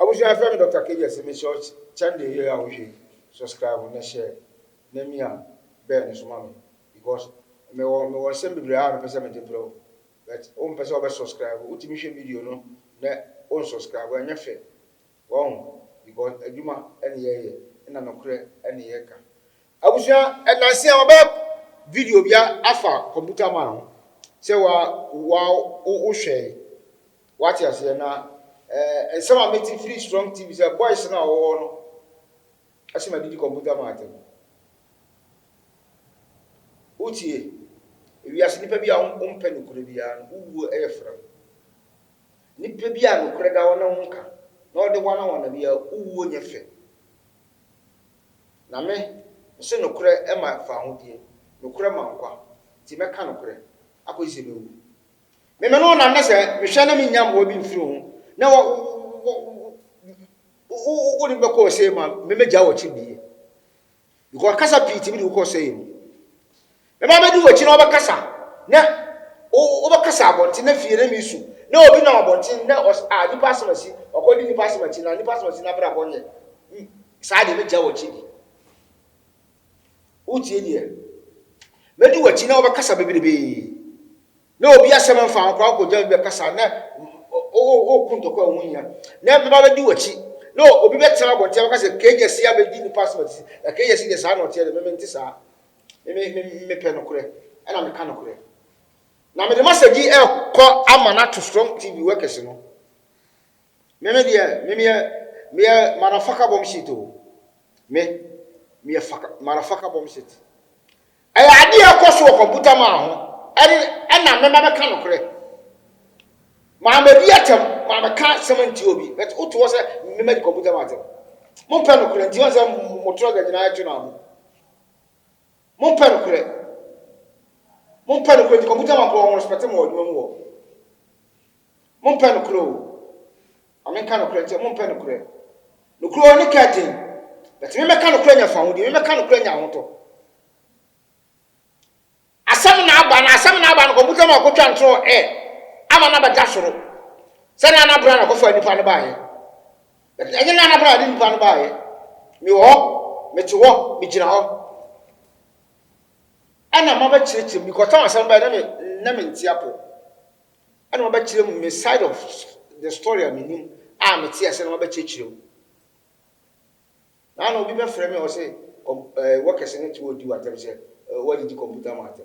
I was your friend Dr. K.GYASI me short channel here we subscribe and share name me bear so mommy because me was send me a person me pro but on person over subscribe ultimate video no na on subscribe and yafe wow because adwuma ene ye na nokre ene ye ka abusua enanse about video bia afa computer man say wa wo hwe what you say na and some are making free strong TV say boys na wo no asema di computer man atem utie ewi ase nipa bia umpe no kure bia no uwu eyefra nipa bia no kure da wona nka na ode wana bia uwu nyefe na me se no kure e ma fa hodie no kure ma nkwa ti meka no kure akoyise be wu me no na na se me hwe na me nyam wo bi mfiri ho na wo be ko say ma me meja wo chi bi because kasa piti bi ko say me ba be di wo chi na wo be kasa na wo be kasa abonti na fie na mi su na obi na abonti na ni pass machine okodi ni pass machine na bra bonye sa de meja wo chi bi utie die me di wo chi na wo be kasa bebebe na obi asema mfa kwa ko ja be kasa na o kuntoko awunya na be ba di wachi no obi betena abonte akase K.GYASI abedi ni passport na K.GYASI de sa na ote me menti sa me pe no kure na me ka no kure na me de message e ko amana to strong TV workers no me marafaka bom shit o me marafaka bom shit aya ade akoso computer ma ho na me ba ka no kure ma be atem ma ka semanti obi but uto was me me computer matter mo pe no kure nti won say mo tro ga nyina ato na mo pe no kure computer ma ko won respect mo oduma mo mo pe no kure o amen ka no kure nti mo pe no kure ni ka tin but me ka no kure nya fa hodi me ka no kure nya hoto asam na aba no computer ma ko twa ntro ama na bada soro se na na bra na ko fa nipa ne baaye enye na na bra di nipa ne baaye mi wo me ti wo mi gina ho ana ma ba chirechim bi ko ta asam ba na me ntiapo ana ma ba chire me side of the story am nim a me ti ase na ma ba chirechim na na obi be frame me o say workers ne ti wo di watem say what did the computer matter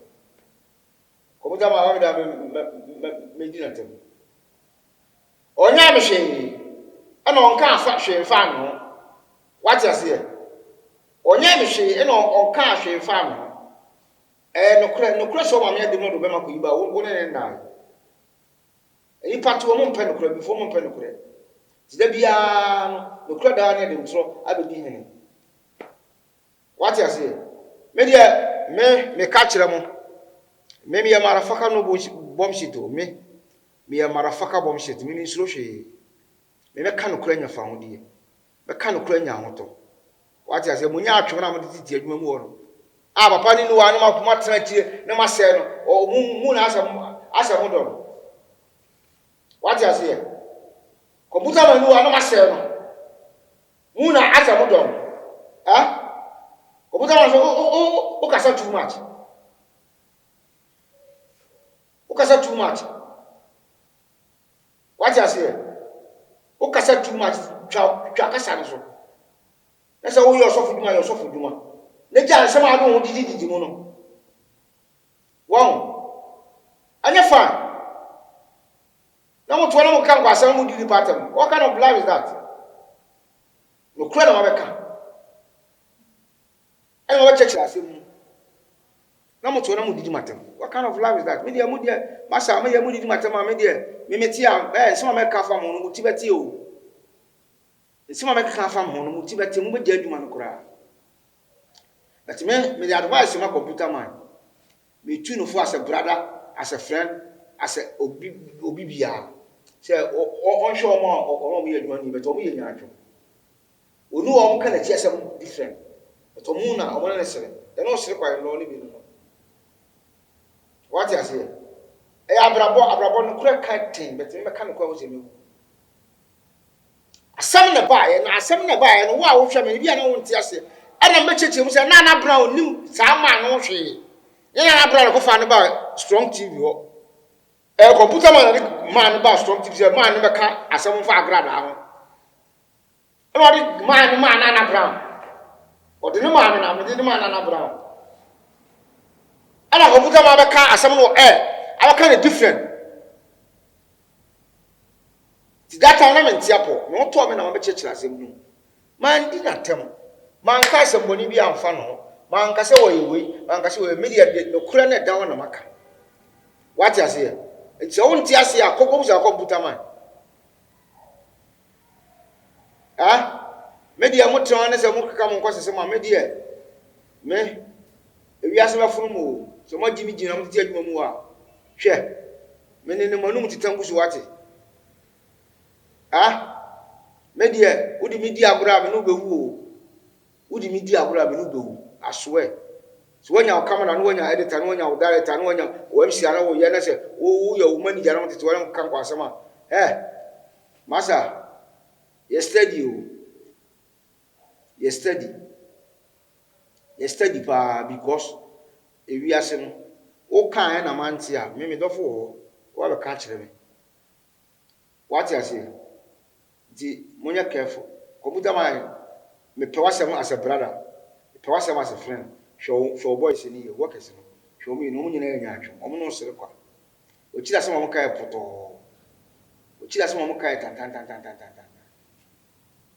computer ma wa me da me di na tem onya me hwe ana onka afa hwe fa no what you say onya me hwe ana onka hwe fa no no kure so ma me de no do be ma ko yiba wo ne na e patu wo mo mpe no kure before mo mpe no kure ti da bia no kure da na de ntro abedi hene what you say me dia me ka kire mo me ya marafaka no bomshito me ya marafaka bomshito me ni suro hwe me ka no kura nya fa hodie me ka no kura nya hoto what you say munya atwe na mo titi adwuma mu wo no a papa ni wa no ma tena tie na ma se no o mu na asa mo do what you say computer ma ni wa no ma se no mu na asa mo do computer ma so o kasa too much ukasa too much what you say ukasa too much twa kasa ne so na say wo yo so fuduma ne ja nsem ado ho didi mu no wow anya fa na mo to na mo kan kwasa mo didi pattern what kind of life is that no kura na mabeka ai mo cheche asem na mo to na mo didi matem what kind of life is that me dia masa me ya mo didi matem me dia me meti am nsema me ka fa mo no mo tibeti o nsema me ka fa mo no mo tibeti mo be adwuma no kura but me the advice my computer man me tune no for as a brother as a friend as a obi bia say on show mo be adwuma ni but o mo ye nyaatwo onu o mo kana tie asem different but o mo na o mo na sere e no sere kwa no ni bi no what you say abrabo no kura ka ten but me ka no kwa wo se me asɛm na baeɛ na asɛm na baeɛ no wo a wohwɛ me bi a na wo nte ase ɛna mɛkyekye mu sɛ na na brown nim saa ma no hwee ne na brown ko fa no ba strong tv ho computer man ba strong tv sɛ man no bɛka asɛm fa agrada ho ɛna ɔde man na brown ɔde ne man na me de ne man na brown ɛna computer man bɛka asɛm no abɛka ne different ti data na me ntiapo me woto me na mabɛkyekye asɛm no man di na tem man ka asɛm boni bi amfa no man ka sɛ wɔyɛ wei man ka sɛ wɔyɛ media no kura na dawo na maka what you say nti wo nti ase akɔkɔ busa computer man media mo tron ne sɛ mo kaka mo nkɔsese ma media me ewiase bɛfunu mo so mo gimi gina mo ti adwuma mu a hwɛ me ne mo num titangu so wate media udi media agora me no bewu o udi media agora me no bewu aswe so wanya camera no wanya editor no wanya director no wanya MC ara wo ye na se wo ya wo manager no tete wala kan kwasema masa yesterday pa because ewiase no o kan na manti a me dofo wo wa be ka kire me what you say di monya careful computer man me pe wasem as a brother me pe wasem as a friend show boys ni work as no show me no nyina nya atwe omo no sere kwa o kira sem omo kai poto o kira sem omo kai tan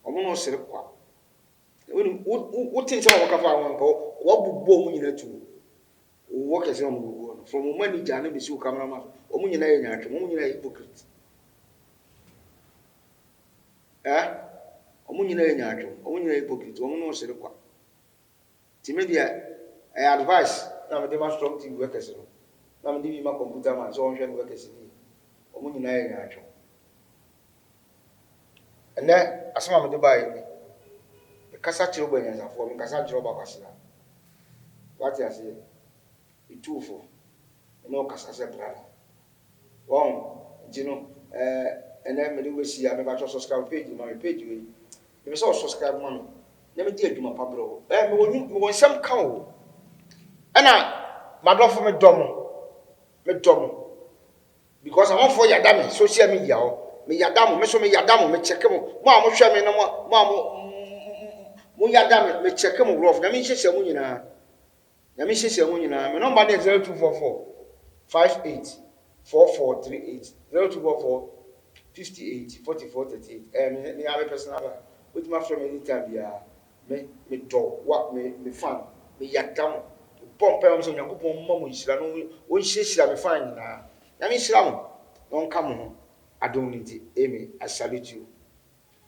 omo no sere kwa wo tin sem omo ka fa won ko wo bubbo omo nyina tu o work as omo go from manager na be si o cameraman omo nyina nya atwe omo nyina hypocrite omo nyina nya atwo omo nyina hypocrite omo no sere kwa ti media advice na me dey ma strong team workers no na me dey ma computer man so on hwe no workers ni omo nyina nya atwo ene asema me dey buy me kasa chiro gba nyanza fo me kasa chiro ba kwasira what you say itufo no kasa se brother won jino ene me dey we see me ba subscribe page ma me page we me so subscribe ma me na me di adwuma pa bro me won sam kan o ana madofo me dom because I want for yadam social media o me yadam me so me yadam me check mo a mo hwe me na mo yadam me check mo rough na me hyehyɛ mo nyina me number dey 0244 58 4438 0244 58 44 38 me have a personal with my friend anytime bia me do what me fan me yadam pompe am so Yakobon mama nhira no won hyehyira me fan nyina na me nhira mo don ka mo ho adom nti emi I salute you.